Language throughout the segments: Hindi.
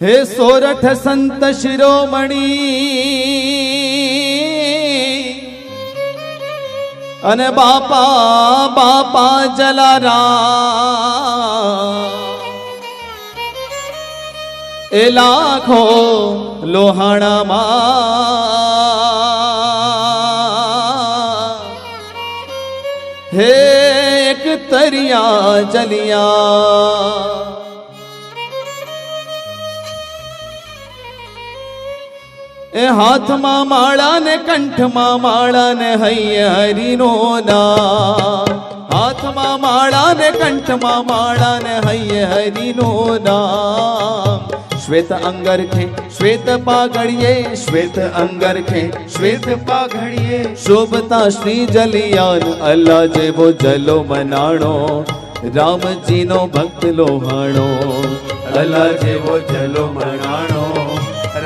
हे सोरठ संत शिरोमणि अने बापा बापा जलाराम ए लाखो लोहाणा मा हे एक तरिया जलिया ए हाथ मां माळा ने कंठ मां माळा ने हैया हरिनो नाम हाथ मां माळा ने कंठ मां माळा ने हैया हरिनो नाम श्वेत अंगरखे श्वेत पाघड़िए श्वेत अंगरखे श्वेत पाघड़िए शोभता श्री जलियान अल्लाह जेवो जलो मनाणो राम जी नो भक्त लोहाणो अल्लाह जेवो जलो मनाणो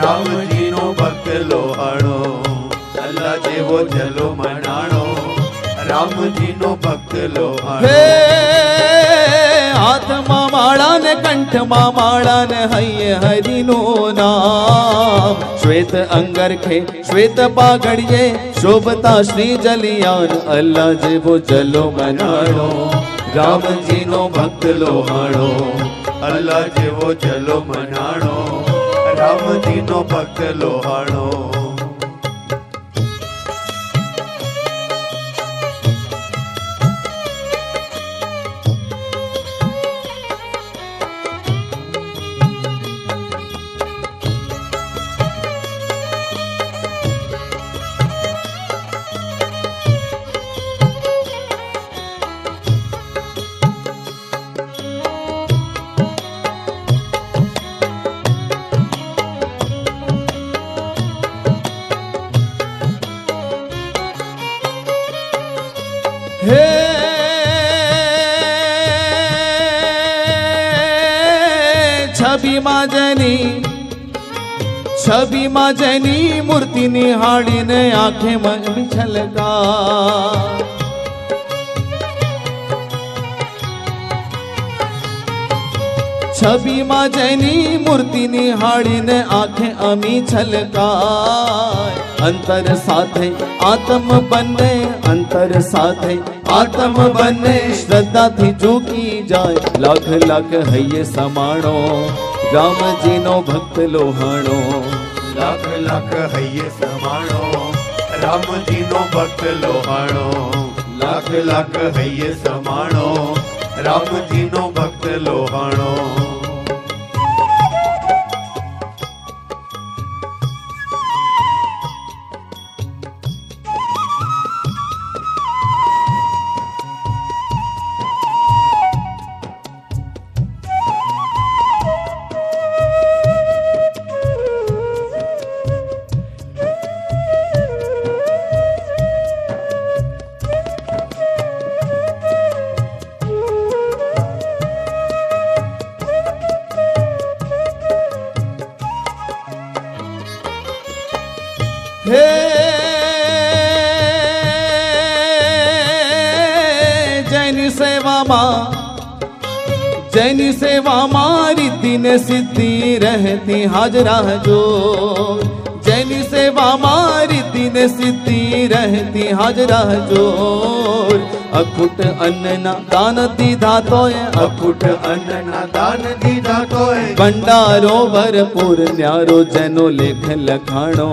राम जी नो भक्त लोहाणो अल्लाह जेवो जलो मनाणो राम जी नो भक्त लोहाणो हे हाथ मां माळा ने कंठ मां माळा ने हैये हरिनो नाम श्वेत अंगरखे श्वेत पाघड़िए शोभता श्री जलियान अल्लाह जेवो जलो मनाणो राम जी नो भक्त लोहाणो अल्लाह जेवो जलो मनाणो राम जी नो भक्त लोहाणो हे छवि मां जनी मूर्ति निहाड़ी ने आंखें में छलका छवि मां जनी मूर्ति निहाड़ी ने आंखें अमी छलका अंतर साथे आत्म बने अंतर साथे आत्म बने श्रद्धा थी झूकी जाए लाख लाख हैये समाणो राम जी नो भक्त लोहाणो लाख लाख हैये समाणो राम जी नो भक्त लोहाणो लाख लाख हैये समाणो राम जी नो भक्त लोहाणो हे जैनी सेवा मारी दिन सिद्धि रहती हाजरा जो जैनी सेवा मारी दिन सिद्धि रहती हाजरा जो अखुट अन्न ना दान दीधा तोय अखुट अन्न ना दान दीधा तोय भंडारो भरपूर न्यारो जनो लेख लखाणो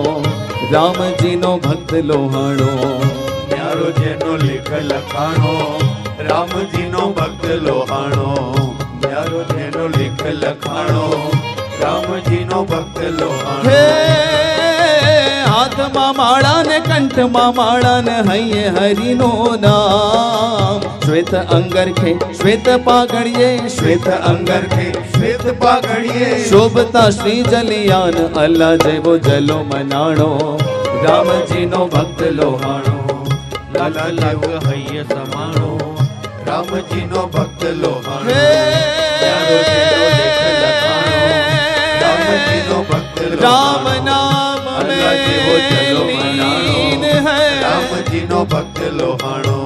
राम जी नो भक्त लोहाणो न्यारो जनो लेख लखाणो राम जी नो भक्त लोहाणो न्यारो जनो लेख लखाणो राम जी नो भक्त लोहाणो हे हाथ मां माळा ने कंठ मां माळा ने हैये हरिनो नाम श्वेत अंगरखे श्वेत पाघड़िए श्वेत अंगरखे श्वेत पाघड़िए शोभता श्री जलियान अल्लाह जेवो जलो मनाणो राम जी नो भक्त लोहाणो लाला लाग हैये समाणो राम जी नो भक्त लोहाणो न्यारो जनो लेख लखाणो राम जी नो भक्त राम नाम अल्लाह जेवो जलो मनाणो लीन है राम जी नो भक्त लोहाणो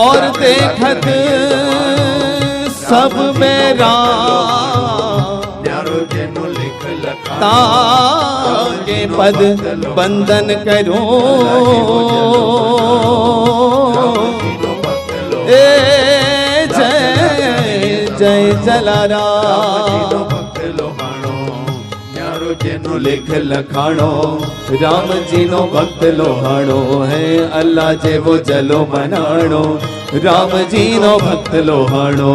और देखत सब में राम न्यारो जेनो लिख ताके पद बंधन करो ए जय जय जलाराम જેનો લેખ લખાણો राम जी नो भक्त लोहाणो है अल्लाह जेवो जलो मनाणो राम जी नो भक्त लोहाणो